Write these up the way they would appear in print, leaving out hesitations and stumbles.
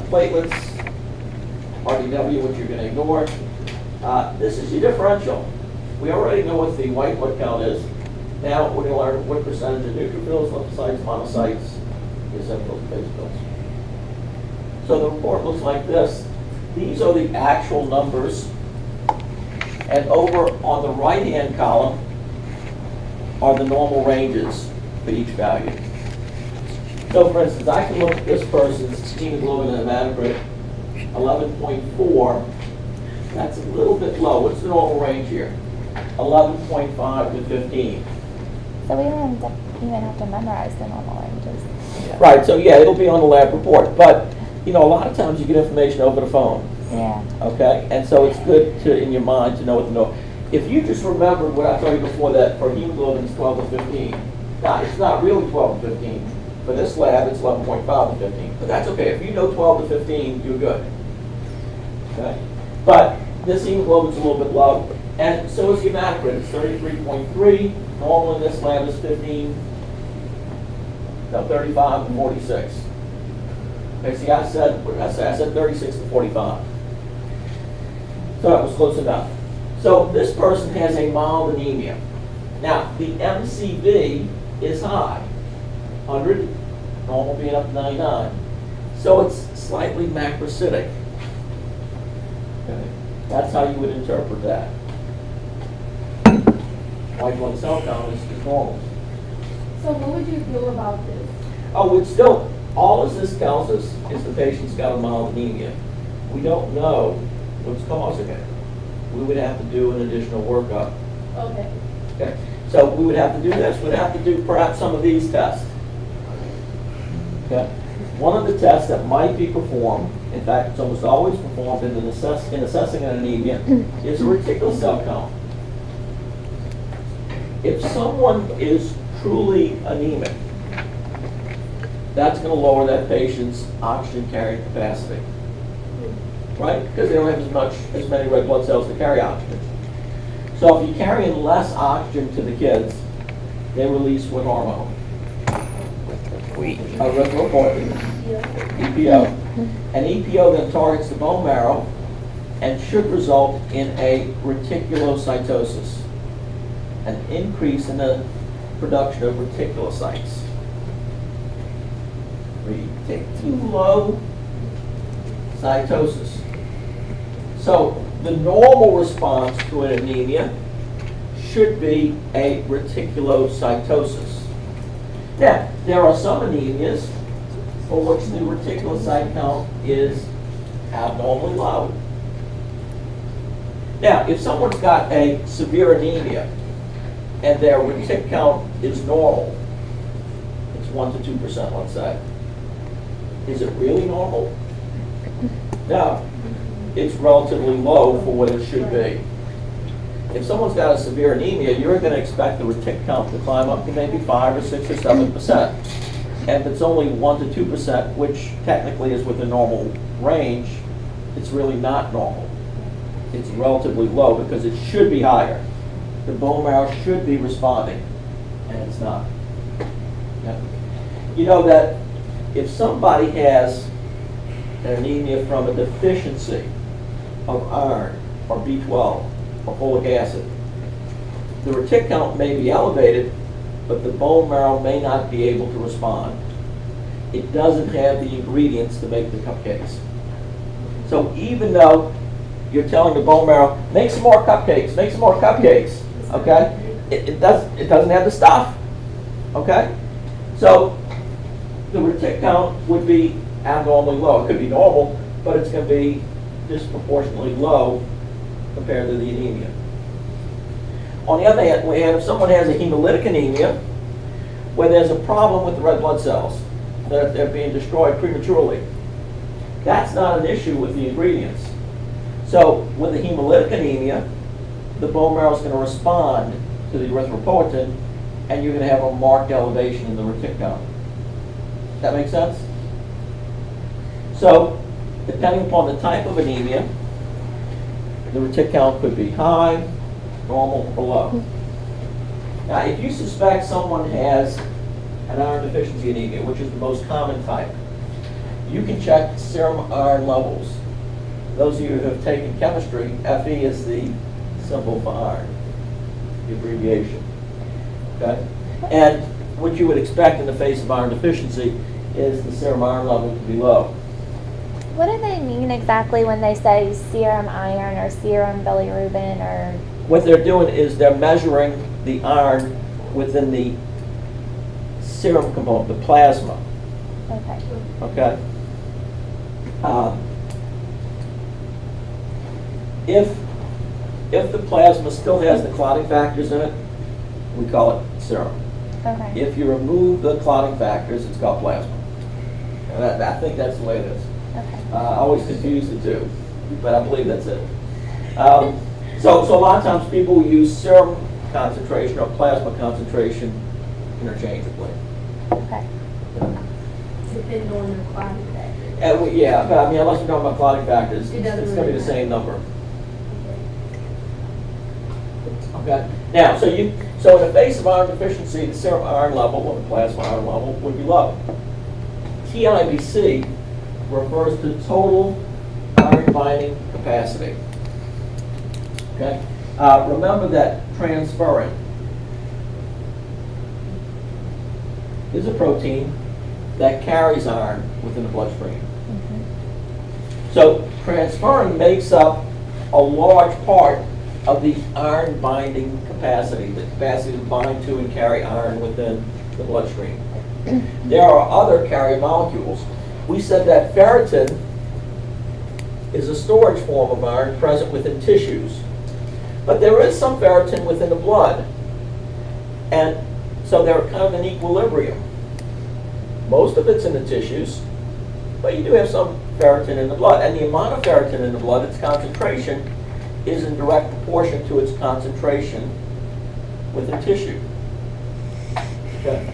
Platelets, RDW, which you're going to ignore. This is your differential. We already know what the white blood count is. Now we're going to learn what percentage of neutrophils, lymphocytes, monocytes, eosinophils, basophils. So the report looks like this. These are the actual numbers. And over on the right-hand column are the normal ranges for each value. So for instance, I can look at this person's hemoglobin and hematocrit, 11.4. That's a little bit low. What's the normal range here? 11.5 to 15. So we don't even have to memorize the normal ranges. Yeah. Right, so yeah, it'll be on the lab report. But, you know, a lot of times you get information over the phone. Yeah. Okay? And so it's good to, in your mind, to know what to know. If you just remembered what I told you before, that for hemoglobin it's 12 to 15. Now, it's not really 12 to 15. For this lab, it's 11.5 to 15. But that's okay. If you know 12 to 15, you're good. Okay? But this hemoglobin's a little bit low. And so is hematocrit. It's 33.3. Normal in this lab is 15. No, 35 to 46. Okay, see, I said 36 to 45. So that was close enough. So this person has a mild anemia. Now, the MCV is high, 100, normal being up to 99. So it's slightly macrocytic. Okay. That's how you would interpret that. White blood cell count is normal. So what would you do about this? Oh, it's still, all this tells us is the patient's got a mild anemia. We don't know what's causing it. We would have to do an additional workup. Okay. Okay. So we would have to do this. We'd have to do perhaps some of these tests. Okay. One of the tests that might be performed, in fact, it's almost always performed in assessing an anemia, is a reticular cell count. If someone is truly anemic, that's going to lower that patient's oxygen carrying capacity, right? Because they don't have as many red blood cells to carry oxygen. So if you carry in less oxygen to the kids, they release what hormone? Erythropoietin, EPO. And EPO then targets the bone marrow and should result in a reticulocytosis, an increase in the production of reticulocytes. We take too low, cytosis. So the normal response to an anemia should be a reticulocytosis. Now, there are some anemias for which the reticulocyte count is abnormally low. Now, if someone's got a severe anemia and their retic count is normal, it's 1 to 2%, let's say. Is it really normal? No. It's relatively low for what it should be. If someone's got a severe anemia, you're going to expect the retic count to climb up to maybe 5 or 6 or 7%. And if it's only 1 to 2%, which technically is within normal range, it's really not normal. It's relatively low because it should be higher. The bone marrow should be responding, and it's not. Yeah. You know that if somebody has an anemia from a deficiency of iron or B12 or folic acid, the retic count may be elevated, but the bone marrow may not be able to respond. It doesn't have the ingredients to make the cupcakes. So even though you're telling the bone marrow, make some more cupcakes, okay? It doesn't have the stuff, okay? So the retic count would be abnormally low. It could be normal, but it's going to be disproportionately low compared to the anemia. On the other hand, if someone has a hemolytic anemia, where there's a problem with the red blood cells, that they're being destroyed prematurely, that's not an issue with the ingredients. So with a hemolytic anemia, the bone marrow is going to respond to the erythropoietin, and you're going to have a marked elevation in the retic count. That make sense? So, depending upon the type of anemia, the retic count could be high, normal, or low. Now, if you suspect someone has an iron deficiency anemia, which is the most common type, you can check serum iron levels. Those of you who have taken chemistry, Fe is the symbol for iron, the abbreviation. Okay? And what you would expect in the face of iron deficiency is the serum iron level to be low. What do they mean exactly when they say serum iron or serum bilirubin or? What they're doing is they're measuring the iron within the serum component, the plasma. Okay. Okay? If the plasma still has the clotting factors in it, we call it serum. Okay. If you remove the clotting factors, it's called plasma. And I think that's the way it is. Okay. I always confuse the two, but I believe that's it. So a lot of times people will use serum concentration or plasma concentration interchangeably. Okay. Depending on your clotting factor. Yeah, but I mean, unless we're talking about clotting factors, It it's doesn't going to be really the same number. Okay. Okay. Now, so in the face of iron deficiency, the serum iron level or the plasma iron level would be low. TIBC refers to total iron binding capacity. Okay. Remember that transferrin is a protein that carries iron within the bloodstream. Mhm. So transferrin makes up a large part of the iron binding capacity, the capacity to bind to and carry iron within the bloodstream. There are other carrier molecules. We said that ferritin is a storage form of iron present within tissues. But there is some ferritin within the blood. And so they're kind of in equilibrium. Most of it's in the tissues, but you do have some ferritin in the blood. And the amount of ferritin in the blood, its concentration, is in direct proportion to its concentration within tissue. Okay.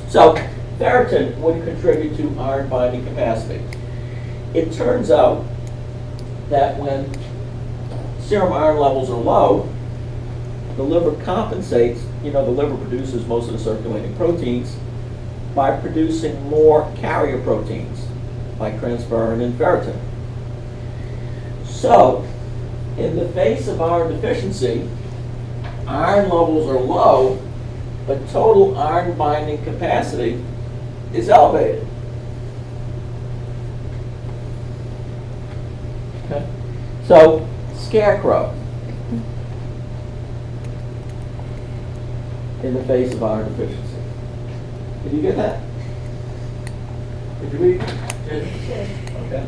So ferritin would contribute to iron binding capacity. It turns out that when serum iron levels are low, the liver compensates. The liver produces most of the circulating proteins by producing more carrier proteins like transferrin and ferritin. So in the face of iron deficiency, iron levels are low, but total iron binding capacity is elevated. Okay. So, scarecrow in the face of iron deficiency. Did you get that? Did you read it? Okay.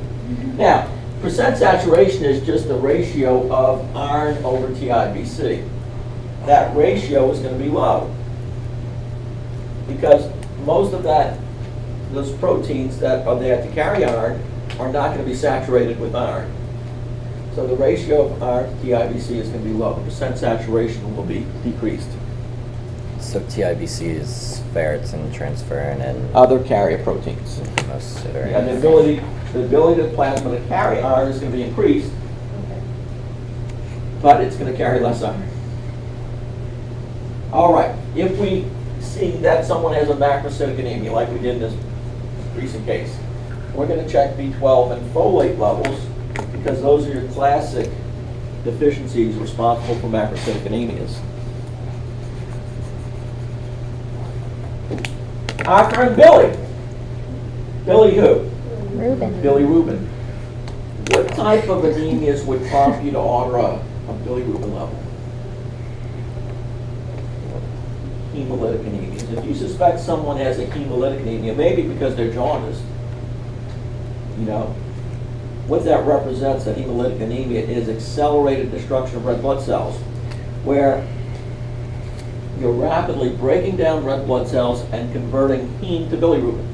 Now, percent saturation is just the ratio of iron over TIBC. That ratio is going to be low because most of those proteins that are there to carry iron are not going to be saturated with iron. So the ratio of iron to TIBC is going to be low. The percent saturation will be decreased. So TIBC is ferritin, transferrin, and Other carrier proteins. most that are And the ability of the plasma to carry iron is going to be increased, but it's going to carry less iron. All right, if we see that someone has a macrocytic anemia, like we did in this recent case, we're going to check B12 and folate levels because those are your classic deficiencies responsible for macrocytic anemias. Our friend Billy. Billy who? Reuben. Billy Rubin. What type of anemias would prompt you to order a Billy Rubin level? Hemolytic anemias. If you suspect someone has a hemolytic anemia, maybe because they're jaundiced, what that represents, that hemolytic anemia, is accelerated destruction of red blood cells, where you're rapidly breaking down red blood cells and converting heme to bilirubin.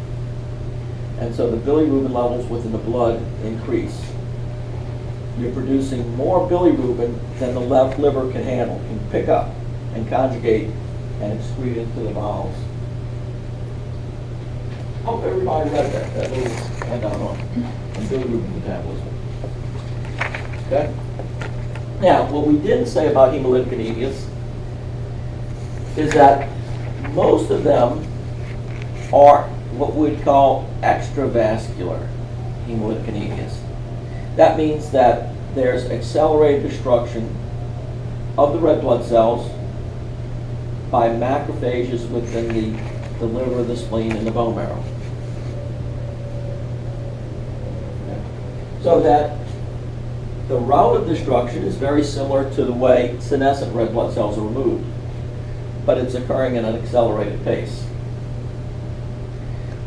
And so the bilirubin levels within the blood increase. You're producing more bilirubin than the left liver can handle, can pick up and conjugate and excrete into the bowels. Hope everybody read that little handout on bilirubin metabolism. Okay? Now, what we didn't say about hemolytic anemias is that most of them are what we'd call extravascular hemolytic anemias. That means that there's accelerated destruction of the red blood cells by macrophages within the liver, the spleen, and the bone marrow. So that the route of destruction is very similar to the way senescent red blood cells are removed, but it's occurring at an accelerated pace.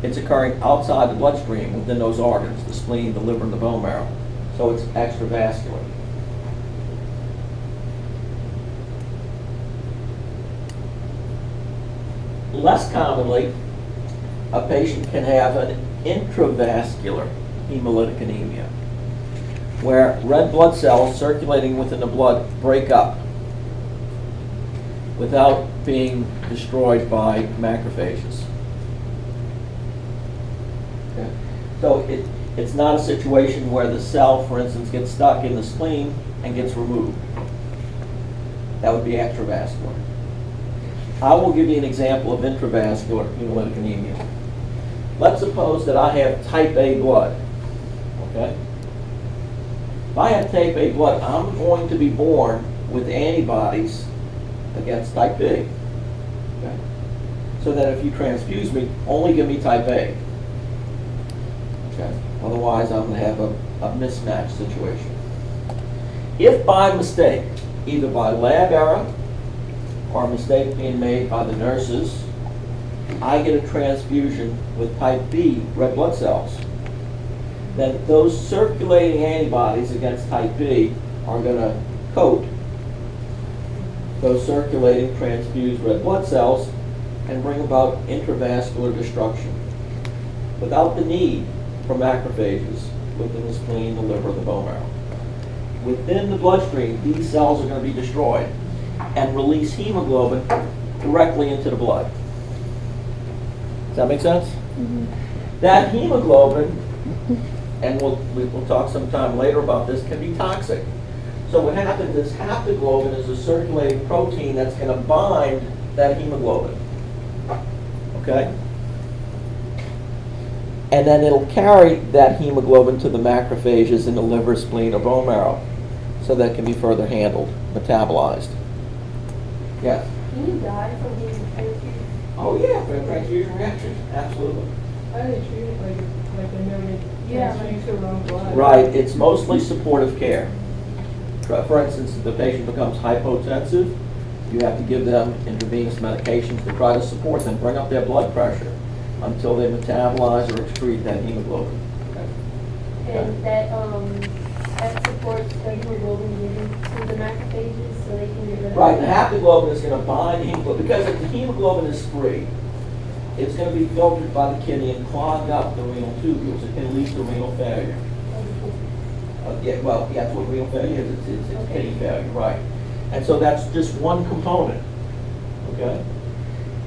It's occurring outside the bloodstream within those organs, the spleen, the liver, and the bone marrow. So it's extravascular. Less commonly, a patient can have an intravascular hemolytic anemia, where red blood cells circulating within the blood break up without being destroyed by macrophages. Okay. So it's not a situation where the cell, for instance, gets stuck in the spleen and gets removed. That would be extravascular. I will give you an example of intravascular hemolytic anemia. Let's suppose that I have type A blood. Okay? If I have type A blood, I'm going to be born with antibodies against type B. Okay? So that if you transfuse me, only give me type A. Okay? Otherwise, I'm going to have a mismatch situation. If by mistake, either by lab error or a mistake being made by the nurses, I get a transfusion with type B red blood cells, then those circulating antibodies against type B are going to coat those circulating transfused red blood cells and bring about intravascular destruction without the need for macrophages within the spleen, the liver, the bone marrow. Within the bloodstream, these cells are going to be destroyed and release hemoglobin directly into the blood. Does that make sense? Mm-hmm. That hemoglobin, and we'll talk sometime later about this, can be toxic. So what happens is haptoglobin is a circulating protein that's going to bind that hemoglobin. Okay? And then it'll carry that hemoglobin to the macrophages in the liver, spleen, or bone marrow, so that it can be further handled, metabolized. Yes? Can you die from being transfused? Oh yeah, for a transfusion reaction, absolutely. How do they treat it like they never Yeah, transfuse the wrong blood? Right, it's mostly supportive care. For instance, if the patient becomes hypotensive, you have to give them intravenous medications to try to support them, bring up their blood pressure until they metabolize or excrete that hemoglobin. And that supports the hemoglobin getting to the macrophages so they can get rid of Right, the it. haptoglobin is going to bind the hemoglobin, because if the hemoglobin is free, it's going to be filtered by the kidney and clog up the renal tubules. It can lead to renal failure. That's what renal failure is. It's kidney failure, right. And so that's just one component, okay?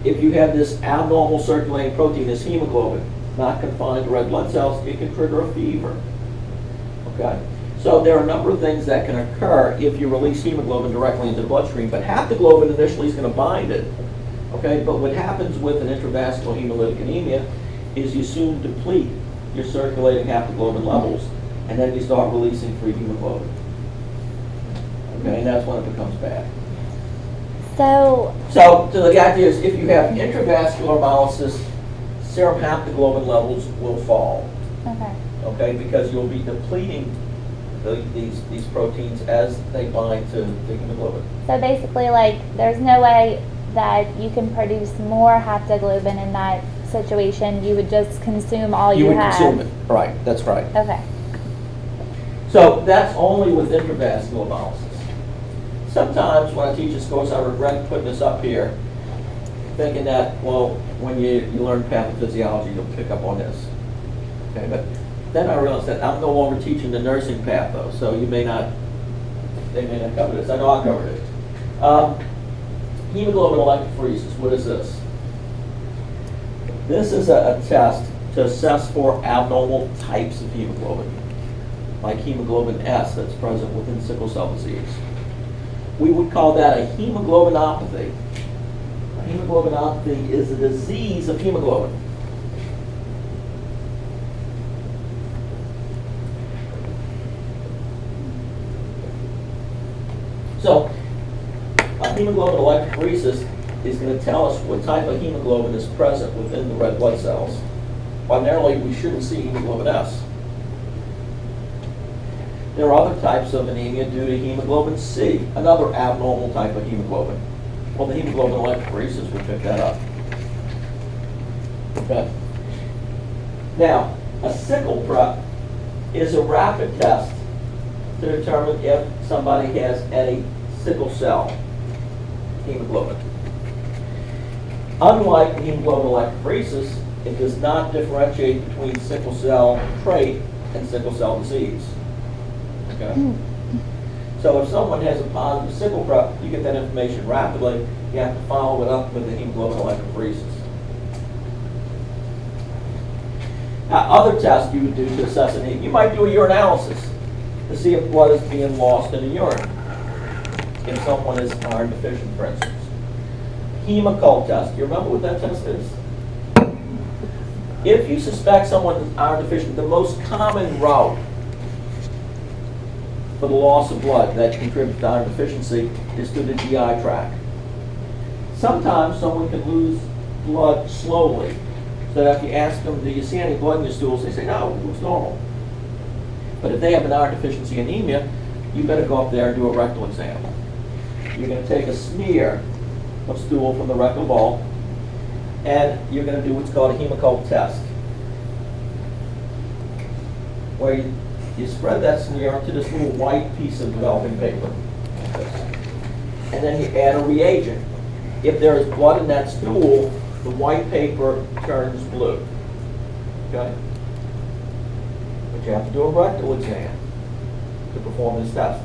If you have this abnormal circulating protein, this hemoglobin, not confined to red blood cells, it can trigger a fever, okay? So there are a number of things that can occur if you release hemoglobin directly into the bloodstream, but haptoglobin initially is going to bind it, okay? But what happens with an intravascular hemolytic anemia is you soon deplete your circulating haptoglobin levels, and then you start releasing free hemoglobin. Okay, and that's when it becomes bad. So, So the idea is if you have intravascular hemolysis, serum haptoglobin levels will fall, okay. okay, because you'll be depleting these proteins as they bind to the hemoglobin. So basically, like, there's no way that you can produce more haptoglobin in that situation. You would just consume all you would have. consume it, right, that's right. Okay. So that's only with intravascular hemolysis. Sometimes when I teach this course, I regret putting this up here, thinking that, well, when you learn pathophysiology, you'll pick up on this. Okay, but then I realized that I'm no longer teaching the nursing patho, so they may not cover this. I know I covered it. Hemoglobin electrophoresis, what is this? This is a test to assess for abnormal types of hemoglobin, like hemoglobin S that's present within sickle cell disease. We would call that a hemoglobinopathy. A hemoglobinopathy is a disease of hemoglobin. So, a hemoglobin electrophoresis is going to tell us what type of hemoglobin is present within the red blood cells. Ordinarily, we shouldn't see hemoglobin S. There are other types of anemia due to hemoglobin C, another abnormal type of hemoglobin. Well, the hemoglobin electrophoresis would pick that up. Okay. Now, a sickle prep is a rapid test to determine if somebody has any sickle cell hemoglobin. Unlike hemoglobin electrophoresis, it does not differentiate between sickle cell trait and sickle cell disease. Okay? So if someone has a positive sickle prep, you get that information rapidly. You have to follow it up with the hemoglobin electrophoresis. Now, other tests you would do to assess anemia, you might do a urinalysis to see if blood is being lost in the urine. If someone is iron deficient, for instance. Hemocold test. You remember what that test is? If you suspect someone is iron deficient, the most common route for the loss of blood that contributes to iron deficiency is through the GI tract. Sometimes someone can lose blood slowly. So that if you ask them, do you see any blood in your stools? They say, no, it looks normal. But if they have an iron deficiency anemia, you better go up there and do a rectal exam. You're going to take a smear of stool from the rectal wall, and you're going to do what's called a Hemocold test, where you spread that smear onto this little white piece of developing paper, and then you add a reagent. If there is blood in that stool, the white paper turns blue. Okay? But you have to do a rectal exam to perform this test.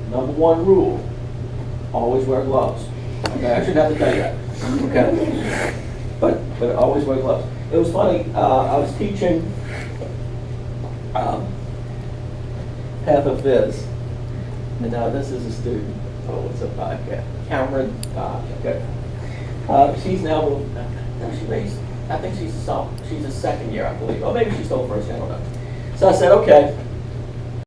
Number one rule, always wear gloves. Okay, I shouldn't have to tell you that. Okay? But always wear gloves. It was funny, I was teaching Pathophys, and now this is a student. Oh, what's up, Cameron? Okay. She's now moved. No, she raised. I think she's a second year, I believe. Or maybe she's still first year, I don't know. So I said, okay,